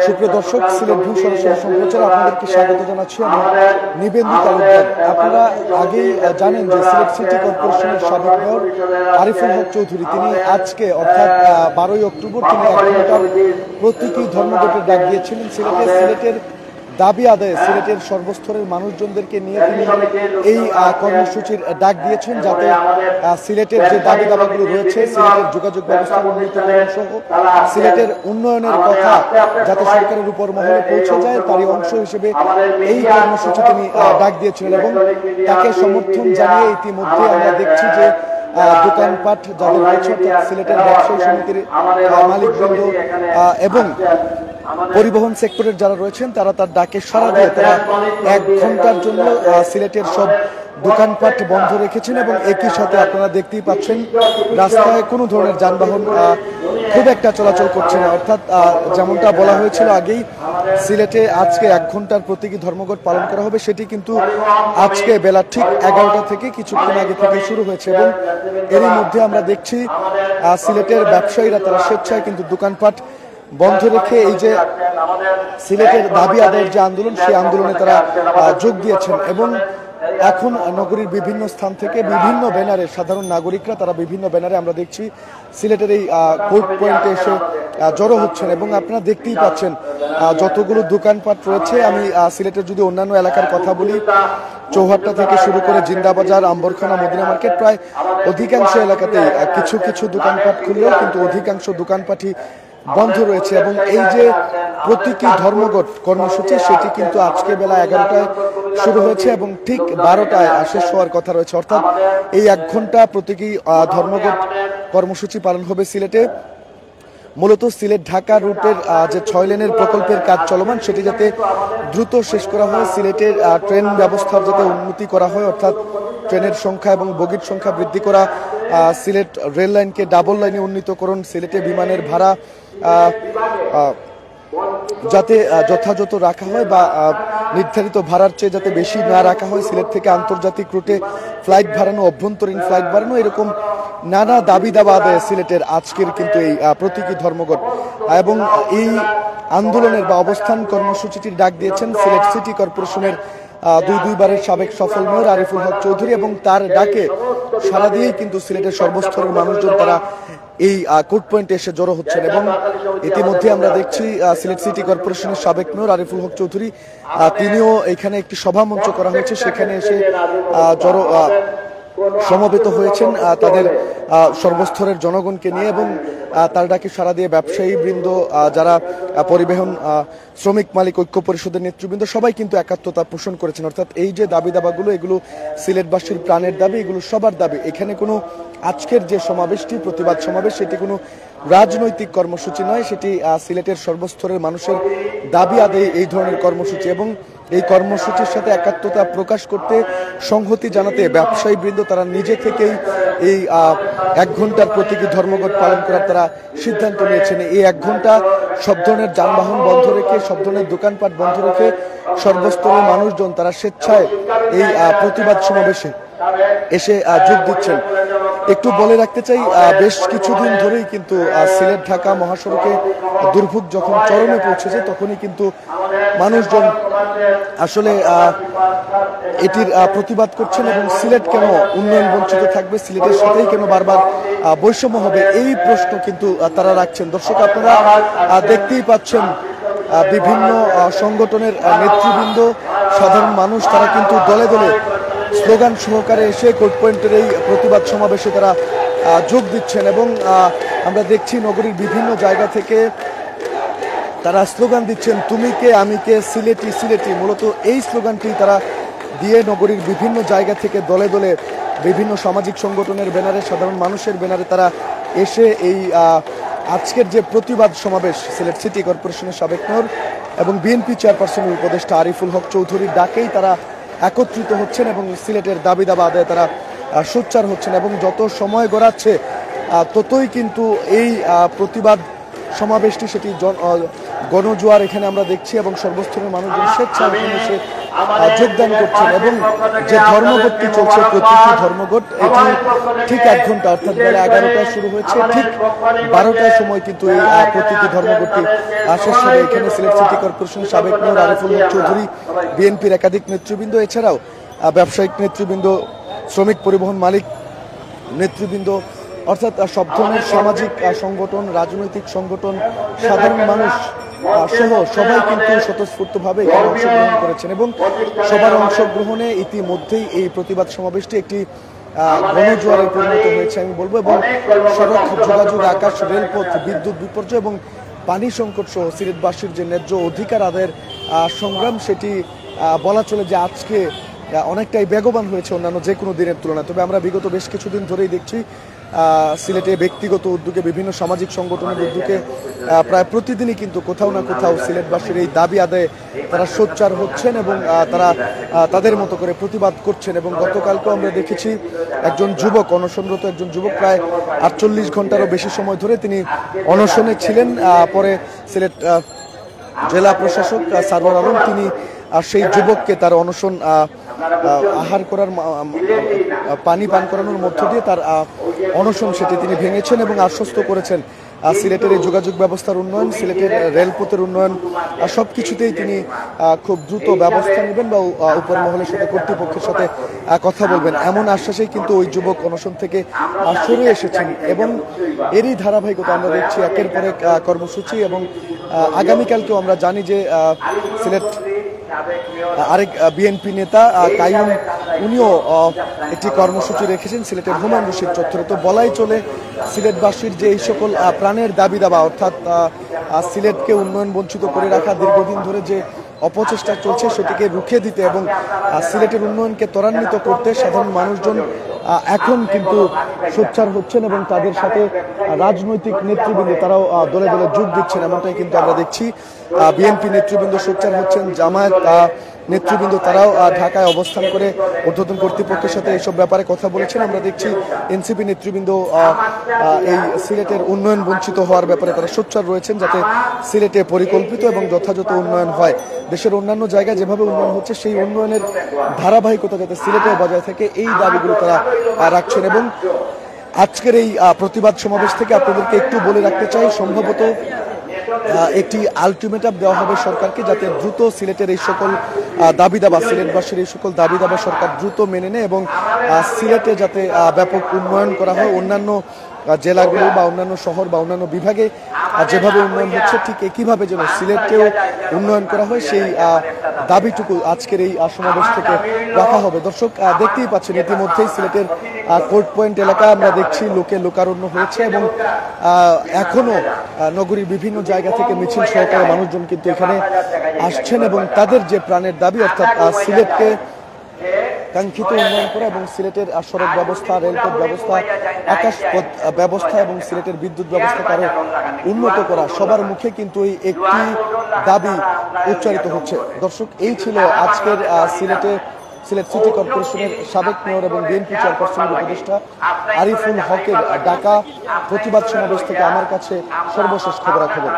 সুপ্রিয় দর্শক, সিলেট ভিউ সরাসরি সম্প্রচারে আপনাদেরকে স্বাগত জানাচ্ছি। আমি নিবেদিত তালুকদার। আপনারা আগেই জানেন যে সিলেট সিটি কর্পোরেশনের সাবেক মেয়র আরিফুল হক চৌধুরী তিনি আজকে অর্থাৎ 12ই অক্টোবর তিনি 1 ঘন্টার প্রতীকী ধর্মঘটের ডাক দিয়েছিলেন সিলেটের দাবি আদায়ে। সিলেটের সর্বস্তরের মানুষজনদেরকে নিয়ে তিনি এই কর্মসূচির ডাক দিয়েছেন, যাতে সিলেটের যে দাবি দাবাগুলো রয়েছে, সিলেটের যোগাযোগ ব্যবস্থার উন্নীতকরণ সহ সিলেটের উন্নয়নের কথা যাতে সরকারের উপর মহলে পৌঁছে যায়, তারই অংশ হিসেবে এই কর্মসূচি তিনি ডাক দিয়েছিলেন। এবং তাকে সমর্থন জানিয়ে ইতিমধ্যে আমরা দেখছি যে দোকানপাট যাদের রয়েছে, অর্থাৎ সিলেটের ব্যবসায়ী সমিতির মালিকবৃন্দ এবং পরিবহন সেক্টরের যারা রয়েছেন তারা তার ডাকে সাড়া দিয়ে তারা 1 ঘন্টার জন্য সিলেটের সব দোকানপাট বন্ধ রেখেছেন। এবং একই সাথে আপনারা দেখতেই পাচ্ছেন রাস্তায় কোনো ধরনের যানবাহন খুব একটা চলাচল করছে না। অর্থাৎ যেমনটা বলা হয়েছিল আগেই, সিলেটে আজকে 1 ঘন্টার প্রতীকী ধর্মঘট পালন করা হবে, সেটি কিন্তু আজকে বেলা ঠিক 11টা থেকে কিছুক্ষণ আগে থেকে শুরু হয়েছে। এবং এরই মধ্যে আমরা দেখছি সিলেটের ব্যবসায়ীরা তারা স্বেচ্ছায় কিন্তু দোকানপাট বন্ধ রেখে এই যে সিলেটের দাবি আদায়ের যে আন্দোলন, সেই আন্দোলনে তারা যোগ দিয়েছেন। এবং এখন নগরীর বিভিন্ন স্থান থেকে বিভিন্ন ব্যানারে সাধারণ নাগরিকরা তারা বিভিন্ন ব্যানারে আমরা দেখছি সিলেটের এই কোর্ট পয়েন্টে এসে জড়ো হচ্ছেন। এবং আপনারা দেখতেই পাচ্ছেন যতগুলো দোকানপাট রয়েছে। আমি সিলেটের যদি অন্যান্য এলাকার কথা বলি, চৌহাট্টা থেকে শুরু করে জিন্দাবাজার, আম্বরখানা, মদিনা মার্কেট, প্রায় অধিকাংশ এলাকাতেই কিছু কিছু দোকানপাট খুললেও কিন্তু অধিকাংশ দোকানপাটই বন্ধ রয়েছে। এবং এই যে প্রতীকী ধর্মঘট কর্মসূচি, সেটি কিন্তু আজকে বেলা 11টায় শুরু হয়েছে এবং ঠিক 12টায় শেষ হওয়ার কথা রয়েছে। অর্থাৎ এই 1 ঘন্টা প্রতীকী ধর্মঘট কর্মসূচি পালন হবে সিলেটে। মূলত সিলেট ঢাকা রুটের যে 6 লেনের প্রকল্পের কাজ চলমান, সেটি যাতে দ্রুত শেষ করা হয়, সিলেটের ট্রেন ব্যবস্থার যাতে উন্নতি করা হয়, অর্থাৎ ট্রেনের সংখ্যা এবং বগির সংখ্যা বৃদ্ধি করা, সিলেট রেল লাইনকে ডাবল লাইনে উন্নীতকরণ, সিলেটে বিমানের ভাড়া যাতে যথাযথ রাখা হয় বা নির্ধারিত ভাড়ার চেয়ে যাতে বেশি না রাখা হয়, সিলেট থেকে আন্তর্জাতিক রুটে ফ্লাইট বাড়ানো, অভ্যন্তরীণ ফ্লাইট বাড়ানো, এরকম নানা দাবি দাবা আদায়ে সিলেটের আজকের কিন্তু এই প্রতীকী ধর্মঘট। এবং এই আন্দোলনের বা অবস্থান কর্মসূচিটির ডাক দিয়েছেন সিলেট সিটি কর্পোরেশনের দুইবারের সাবেক সফল মেয়র আরিফুল হক চৌধুরী। এবং তার ডাকে সাড়া দিয়েই কিন্তু সিলেটের সর্বস্তরের মানুষজন তারা এই কোর্ট পয়েন্টে এসে জড়ো হচ্ছেন। এবং ইতিমধ্যে আমরা দেখছি সিলেট সিটি কর্পোরেশনের সাবেক মেয়র আরিফুল হক চৌধুরী তিনিও এখানে একটি সভা মঞ্চ করা হয়েছে, সেখানে এসে সমবেত হয়েছেন তাদের সর্বস্তরের জনগণকে নিয়ে। এবং তার ডাকে সাড়া দিয়ে ব্যবসায়ী বৃন্দ, যারা পরিবহন শ্রমিক মালিক ঐক্য পরিষদের নেতৃবৃন্দ, সবাই কিন্তু একাত্মতা পোষণ করেছেন। অর্থাৎ এই যে দাবি দাবাগুলো, এগুলো সিলেটবাসীর প্রাণের দাবি, এগুলো সবার দাবি। এখানে কোনো আজকের যে সমাবেশটি, প্রতিবাদ সমাবেশ, সেটি কোনো রাজনৈতিক কর্মসূচি নয়, সেটি সিলেটের সর্বস্তরের মানুষের দাবি আদায়ে এই ধরনের কর্মসূচি। এবং এই কর্মসূচির সাথে একাত্মতা প্রকাশ করতে, সংহতি জানাতে ব্যবসায়ী বৃন্দ তারা নিজে থেকেই এই 1 ঘন্টার প্রতীকী ধর্মঘট পালন করার তারা সিদ্ধান্ত নিয়েছেন। এই 1 ঘন্টা সব ধরনের যানবাহন বন্ধ রেখে, সব ধরনের দোকানপাট বন্ধ রেখে সর্বস্তরের মানুষজন তারা স্বেচ্ছায় এই প্রতিবাদ সমাবেশে এসে যোগ দিচ্ছেন। একটু বলে রাখতে চাই, বেশ কিছুদিন ধরেই কিন্তু সিলেট ঢাকা মহাসড়কে দুর্ভোগ যখন চরমে পৌঁছেছে, তখনই কিন্তু মানুষজন আসলে এটির প্রতিবাদ করছেন। এবং সিলেট কেন উন্নয়ন বঞ্চিত থাকবে, সিলেটের সাথেই কেন বারবার বৈষম্য হবে, এই প্রশ্ন কিন্তু তারা রাখছেন। দর্শক, আপনারা দেখতেই পাচ্ছেন বিভিন্ন সংগঠনের নেতৃবৃন্দ, সাধারণ মানুষ তারা কিন্তু দলে দলে স্লোগান সহকারে এসে কোর্ট পয়েন্টের এই প্রতিবাদ সমাবেশে তারা যোগ দিচ্ছেন। এবং আমরা দেখছি নগরীর বিভিন্ন জায়গা থেকে তারা স্লোগান দিচ্ছেন, তুমি কে আমি কে, সিলেটি সিলেটি। মূলত এই স্লোগানটি তারা দিয়ে নগরীর বিভিন্ন জায়গা থেকে দলে দলে বিভিন্ন সামাজিক সংগঠনের ব্যানারে, সাধারণ মানুষের ব্যানারে তারা এসে এই আজকের যে প্রতিবাদ সমাবেশ, সিলেট সিটি কর্পোরেশনের সাবেক মেয়র এবং বিএনপি চেয়ারপারসনের উপদেষ্টা আরিফুল হক চৌধুরীর ডাকেই তারা একত্রিত হচ্ছেন এবং সিলেটের দাবি দাবা আদায়ে তারা সোচ্চার হচ্ছেন। এবং যত সময় গড়াচ্ছে ততই কিন্তু এই প্রতিবাদ সমাবেশটি সেটি গণজোয়ার এখানে আমরা দেখছি এবং সর্বস্তরের মানুষজন স্বেচ্ছায় এখানে এসে যোগদান করছেন এবং যে ধর্মঘটটি চলছে প্রতিটি ধর্মঘট এটি ঠিক 1 ঘন্টা অর্থাৎ বেলা 11টায় শুরু হয়েছে, ঠিক 12টার সময় কিন্তু এই প্রতিটি ধর্মঘটটি শেষ হবে। এখানে সিলেট সিটি কর্পোরেশনের সাবেক মেয়র আরিফুল হক চৌধুরী, বিএনপির একাধিক নেতৃবৃন্দ, এছাড়াও ব্যবসায়িক নেতৃবৃন্দ, শ্রমিক পরিবহন মালিক নেতৃবৃন্দ, অর্থাৎ সব ধরনের সামাজিক সংগঠন, রাজনৈতিক সংগঠন, সাধারণ মানুষ সহ সবাই কিন্তু স্বতঃস্ফূর্তভাবে এখানে অংশগ্রহণ করেছেন এবং সবার অংশগ্রহণে ইতিমধ্যেই এই প্রতিবাদ সমাবেশটি একটি গণজোয়ারে পরিণত হয়েছে আমি বলবো। এবং সড়ক যোগাযোগ, আকাশ, রেলপথ, বিদ্যুৎ বিপর্যয় এবং পানি সংকট সহ সিলেটবাসীর যে ন্যায্য অধিকার আদায়ের সংগ্রাম, সেটি বলা চলে যে আজকে অনেকটাই বেগবান হয়েছে অন্যান্য যে কোনো দিনের তুলনায়। তবে আমরা বিগত বেশ কিছুদিন ধরেই দেখছি সিলেটে ব্যক্তিগত উদ্যোগে, বিভিন্ন সামাজিক সংগঠনের উদ্যোগে প্রায় প্রতিদিনই কিন্তু কোথাও না কোথাও সিলেটবাসীর এই দাবি আদায়ে তারা সোচ্চার হচ্ছেন এবং তারা তাদের মতো করে প্রতিবাদ করছেন। এবং গতকালকেও আমরা দেখেছি একজন যুবক, অনশনরত একজন যুবক, প্রায় 48 ঘন্টারও বেশি সময় ধরে তিনি অনশনে ছিলেন। পরে সিলেট জেলা প্রশাসক সারওয়ার আলম তিনি সেই যুবককে তার অনশন আহার করার, পানি পান করানোর মধ্য দিয়ে তার অনশন সেটি তিনি ভেঙেছেন এবং আশ্বস্ত করেছেন সিলেটের এই যোগাযোগ ব্যবস্থার উন্নয়ন, সিলেটের রেলপথের উন্নয়ন, সব কিছুতেই তিনি খুব দ্রুত ব্যবস্থা নেবেন বা উপর মহলের সাথে, কর্তৃপক্ষের সাথে কথা বলবেন, এমন আশ্বাসেই কিন্তু ওই যুবক অনশন থেকে সরে এসেছেন। এবং এরই ধারাবাহিকতা আমরা দেখছি একের পর এক কর্মসূচি। এবং আগামীকালকেও আমরা জানি যে সিলেট আরেক বিএনপি নেতা কাইয়ুম, উনিও একটি কর্মসূচি রেখেছেন সিলেটের হুমায়ুন রশিদ চত্বরে। তো বলাই চলে সিলেটবাসীর যে এই সকল প্রাণের দাবি দাবা, অর্থাৎ সিলেটকে উন্নয়ন বঞ্চিত করে রাখা দীর্ঘদিন ধরে যে অপচেষ্টা চলছে সেটিকে রুখে দিতে এবং সিলেটের উন্নয়নকে ত্বরান্বিত করতে সাধারণ মানুষজন এখন কিন্তু সোচ্চার হচ্ছেন এবং তাদের সাথে রাজনৈতিক নেতৃবৃন্দ তারাও দলে দলে যোগ দিচ্ছেন, এমনটাই কিন্তু আমরা দেখছি। বিএনপি নেতৃবৃন্দ সোচ্চার হচ্ছেন, জামায়াত নেতৃবৃন্দ তারাও ঢাকায় অবস্থান করে ঊর্ধ্বতন কর্তৃপক্ষের সাথে এইসব ব্যাপারে কথা বলেছেন। আমরা দেখছি এনসিপি নেতৃবৃন্দ এই সিলেটের উন্নয়ন বঞ্চিত হওয়ার ব্যাপারে তারা সোচ্চার রয়েছেন, যাতে সিলেটে পরিকল্পিত এবং যথাযথ উন্নয়ন হয়। দেশের অন্যান্য জায়গায় যেভাবে উন্নয়ন হচ্ছে সেই উন্নয়নের ধারাবাহিকতা যাতে সিলেটেও বজায় থাকে, এই দাবিগুলো তারা রাখছেন। এবং আজকের এই প্রতিবাদ সমাবেশ থেকে আপনাদেরকে একটু বলে রাখতে চাই, সম্ভবত একটি আলটিমেটাম দেওয়া হবে সরকারকে, যাতে দ্রুত সিলেটের এই সকল দাবি দাবা, সিলেটবাসীর এই সকল দাবি দাবা সরকার দ্রুত মেনে নেয় এবং সিলেটে যাতে ব্যাপক উন্নয়ন করা হয়। অন্যান্য জেলাগুলো বা অন্যান্য শহর বা অন্যান্য বিভাগে যেভাবে উন্নয়ন হচ্ছে ঠিক একইভাবে যেন সিলেটকেও উন্নয়ন করা হয়, সেই দাবিটুকু আজকের এই সমাবেশ থেকে রাখা হবে। দর্শক দেখতেই পাচ্ছেন ইতিমধ্যেই সিলেটের কোর্ট পয়েন্ট এলাকা আমরা দেখছি লোকে লোকারণ্য হয়েছে এবং এখনো নগরীর বিভিন্ন জায়গা থেকে মিছিল সহকারে মানুষজন কিন্তু এখানে আসছেন এবং তাদের যে প্রাণের দাবি, অর্থাৎ সিলেটকে কাঙ্ক্ষিত উন্নয়ন করা এবং সিলেটের সড়ক ব্যবস্থা, রেলপথ ব্যবস্থা, আকাশপথ ব্যবস্থা এবং সিলেটের বিদ্যুৎ ব্যবস্থাকে আরো উন্নত করা, সবার মুখে কিন্তু এই একটি দাবি উচ্চারিত হচ্ছে। দর্শক, এই ছিল আজকের সিলেট সিটি কর্পোরেশনের সাবেক মেয়র এবং বিএনপি চেয়ারপারসনের উপদেষ্টা আরিফুল হকের ডাকা প্রতিবাদ সমাবেশ থেকে আমার কাছে সর্বশেষ খবরাখবর।